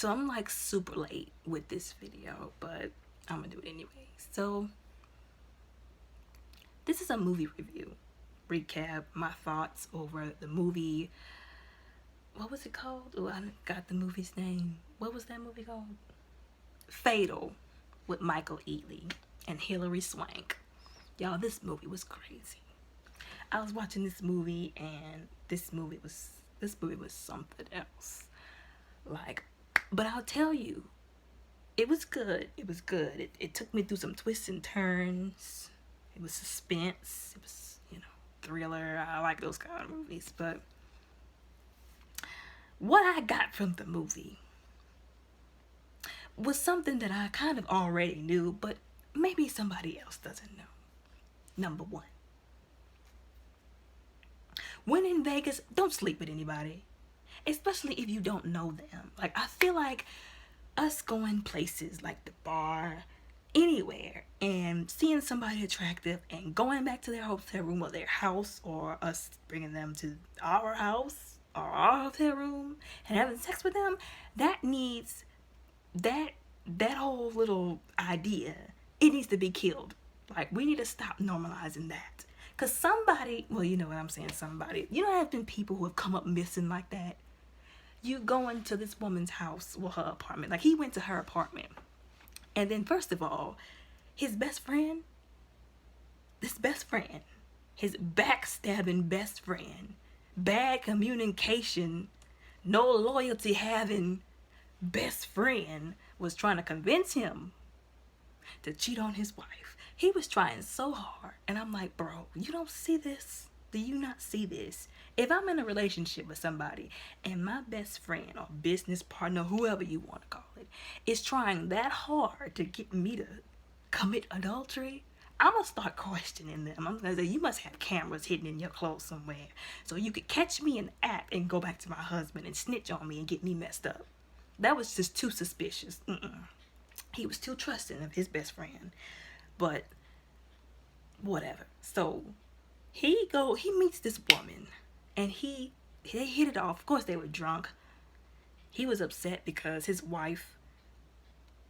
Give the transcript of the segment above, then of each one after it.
So I'm like super late with this video, but I'm gonna do it anyway. So this is a movie review. Recap my thoughts over the movie. What was it called? Oh, I got the movie's name. What was that movie called? Fatale, with Michael Ealy and Hilary Swank. Y'all, this movie was crazy. I was watching this movie and this movie was something else. Like, but I'll tell you, it was good. It was good. It took me through some twists and turns. It was suspense. It was, thriller. I like those kind of movies. But what I got from the movie was something that I kind of already knew, but maybe somebody else doesn't know. Number one, when in Vegas, don't sleep with anybody, especially if you don't know them. Like, I feel like us going places like the bar, anywhere, and seeing somebody attractive and going back to their hotel room or their house, or us bringing them to our house or our hotel room and having sex with them, that needs that whole little idea, it needs to be killed. Like, we need to stop normalizing that. Because somebody, well, you know what I'm saying, somebody, there have been people who have come up missing like that. You go into this woman's house, well, her apartment. Like, he went to her apartment. And then, first of all, his best friend, his backstabbing best friend, bad communication, no loyalty having best friend was trying to convince him to cheat on his wife. He was trying so hard. And I'm like, bro, you don't see this? Do you not see this? If I'm in a relationship with somebody and my best friend or business partner, whoever you want to call it, is trying that hard to get me to commit adultery, I'm going to start questioning them. I'm going to say, you must have cameras hidden in your clothes somewhere so you could catch me in the act and go back to my husband and snitch on me and get me messed up. That was just too suspicious. He was too trusting of his best friend. But whatever. So he meets this woman and they hit it off. Of course they were drunk. He was upset because his wife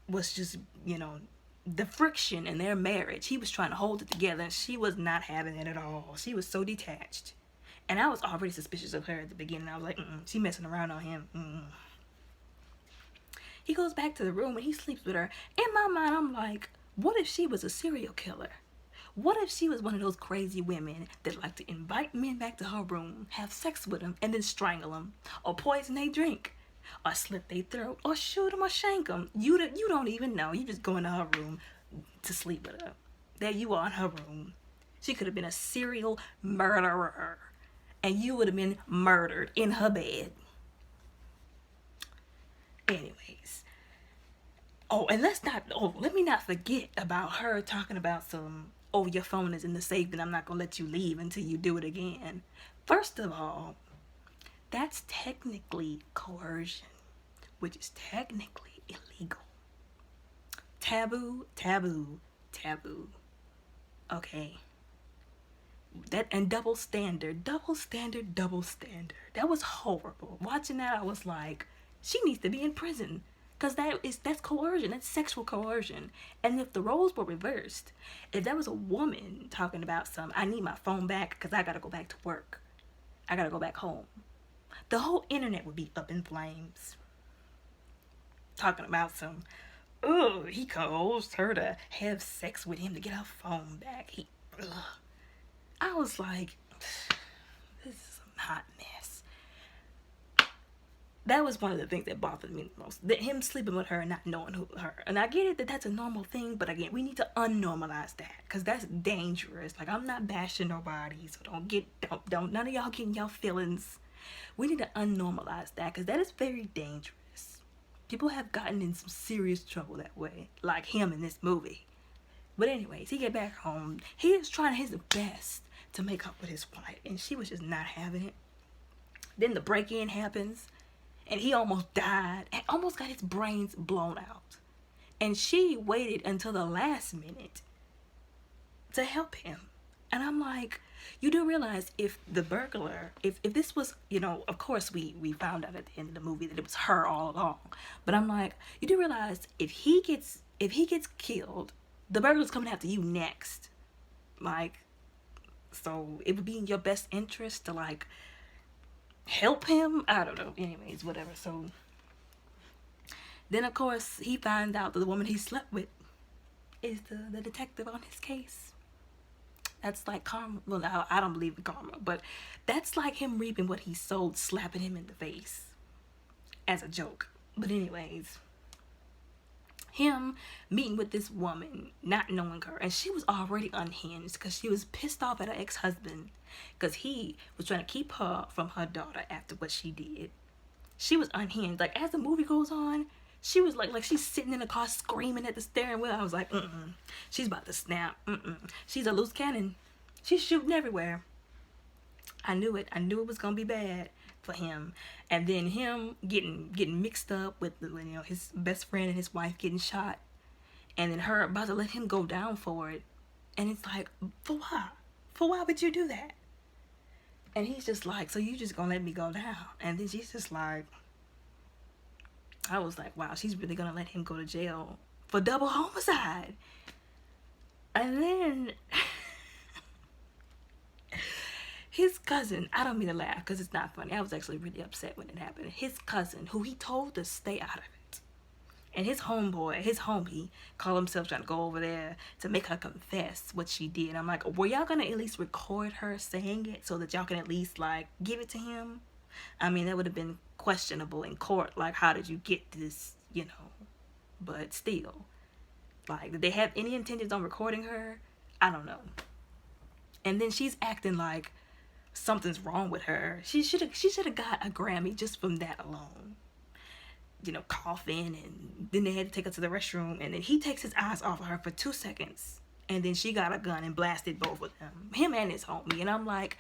was just, the friction in their marriage. He was trying to hold it together and she was not having it at all. She was so detached. And I was already suspicious of her at the beginning. I was like, she messing around on him. He goes back to the room and he sleeps with her. In my mind, I'm like, what if she was a serial killer? What if she was one of those crazy women that like to invite men back to her room, have sex with them, and then strangle them, or poison their drink, or slit their throat, or shoot them, or shank them? You don't even know. You just go into her room to sleep with her. There you are in her room. She could have been a serial murderer, and you would have been murdered in her bed. Anyways. Let me not forget about her talking about your phone is in the safe and I'm not going to let you leave until you do it again. First of all, that's technically coercion, which is technically illegal. Taboo. Okay. And double standard. That was horrible. Watching that, I was like, she needs to be in prison. Because that's coercion. That's sexual coercion. And if the roles were reversed, if there was a woman talking about I need my phone back because I got to go back to work. I got to go back home. The whole internet would be up in flames. Talking about he coerced her to have sex with him to get her phone back. I was like, this is a hot mess. That was one of the things that bothered me the most. Him sleeping with her and not knowing her. And I get it that that's a normal thing, but again, we need to unnormalize that because that's dangerous. Like, I'm not bashing nobody, so don't none of y'all getting y'all feelings. We need to unnormalize that because that is very dangerous. People have gotten in some serious trouble that way, like him in this movie. But anyways, he get back home. He is trying his best to make up with his wife, and she was just not having it. Then the break-in happens. And he almost died and almost got his brains blown out. And she waited until the last minute to help him. And I'm like, You do realize if the burglar, if this was, of course we found out at the end of the movie that it was her all along. But I'm like, you do realize if he gets killed, the burglar's coming after you next. Like, so it would be in your best interest to like help him. I don't know. Anyways, whatever. So then of course he finds out that the woman he slept with is the detective on his case. That's like karma. Well, I don't believe in karma, but that's like him reaping what he sowed, slapping him in the face as a joke. But anyways, him meeting with this woman, not knowing her, and she was already unhinged because she was pissed off at her ex-husband because he was trying to keep her from her daughter after what she did. She was unhinged. Like, as the movie goes on, she was like she's sitting in the car screaming at the steering wheel. I was like, she's about to snap. She's a loose cannon. She's shooting everywhere. I knew it. I knew it was gonna be bad for him. And then him getting mixed up with his best friend and his wife getting shot, and then her about to let him go down for it. And it's like, for why? For why would you do that? And he's just like, so you just gonna let me go down? And then she's just like, I was like, wow, she's really gonna let him go to jail for double homicide. And then his cousin, I don't mean to laugh because it's not funny. I was actually really upset when it happened. His cousin, who he told to stay out of it, and his homie, called himself trying to go over there to make her confess what she did. I'm like, were y'all gonna at least record her saying it so that y'all can at least like give it to him? I mean, that would have been questionable in court. Like, how did you get this, But still, like, did they have any intentions on recording her? I don't know. And then she's acting like something's wrong with her. She should have got a Grammy just from that alone. Coughing, and then they had to take her to the restroom, and then he takes his eyes off of her for 2 seconds, and then she got a gun and blasted both of them, him and his homie. And I'm like,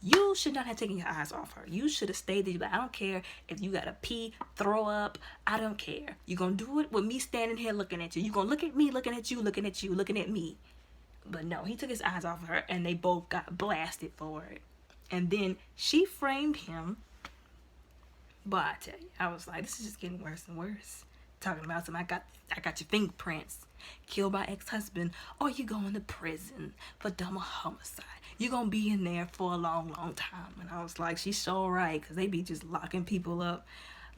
you should not have taken your eyes off her. You should have stayed there. Like, I don't care if you gotta pee, throw up. I don't care. You're gonna do it with me standing here looking at you. You're gonna look at me looking at you, looking at you, looking at me. But no, he took his eyes off of her, and they both got blasted for it. And then she framed him. But I tell you, I was like, this is just getting worse and worse. Talking about some, I got your fingerprints. Killed by ex-husband, or you going to prison for double homicide. You're going to be in there for a long, long time. And I was like, she's so right, because they be just locking people up.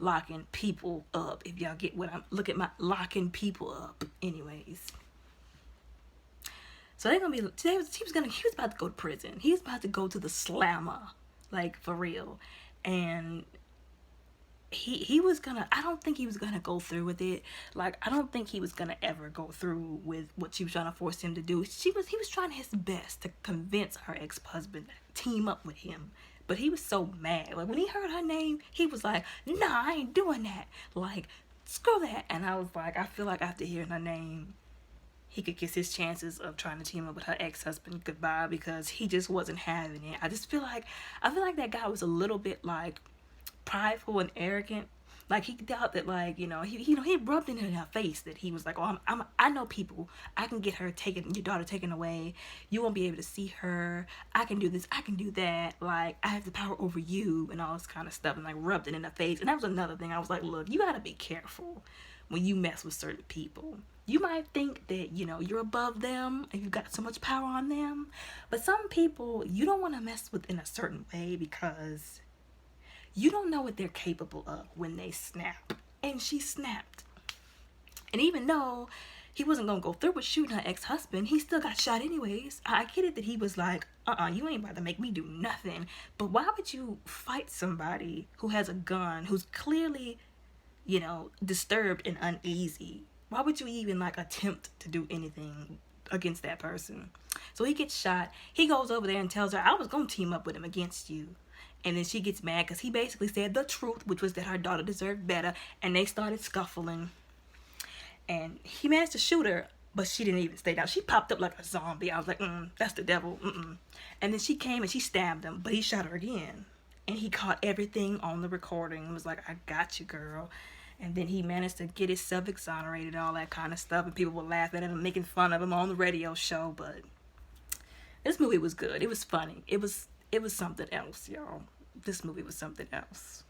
If y'all get what I'm, look at my locking people up. Anyways. So he was about to go to prison. He was about to go to the slammer, like, for real. And he was gonna, I don't think he was gonna go through with it. Like, I don't think he was gonna ever go through with what she was trying to force him to do. He was trying his best to convince her ex-husband to team up with him. But he was so mad. Like, when he heard her name, he was like, nah, I ain't doing that. Like, screw that. And I was like, I feel like after hearing her name, he could kiss his chances of trying to team up with her ex-husband goodbye, because he just wasn't having it. I feel like that guy was a little bit like prideful and arrogant. Like, he thought that, like, he rubbed it in her face that he was like, oh, I know people. I can get your daughter taken away. You won't be able to see her. I can do this. I can do that. Like, I have the power over you and all this kind of stuff, and like rubbed it in her face. And that was another thing. I was like, look, you gotta be careful when you mess with certain people. You might think that, you're above them and you've got so much power on them. But some people you don't want to mess with in a certain way, because you don't know what they're capable of when they snap. And she snapped. And even though he wasn't going to go through with shooting her ex-husband, he still got shot anyways. I get it that he was like, you ain't about to make me do nothing. But why would you fight somebody who has a gun, who's clearly, disturbed and uneasy? Why would you even, like, attempt to do anything against that person? So he gets shot. He goes over there and tells her, I was going to team up with him against you. And then she gets mad because he basically said the truth, which was that her daughter deserved better. And they started scuffling. And he managed to shoot her, but she didn't even stay down. She popped up like a zombie. I was like, that's the devil. And then she came and she stabbed him, but he shot her again. And he caught everything on the recording and was like, I got you, girl. And then he managed to get himself exonerated, all that kind of stuff. And people were laughing at him, making fun of him on the radio show. But This movie was good. It was funny. It was something else, y'all. This movie was something else.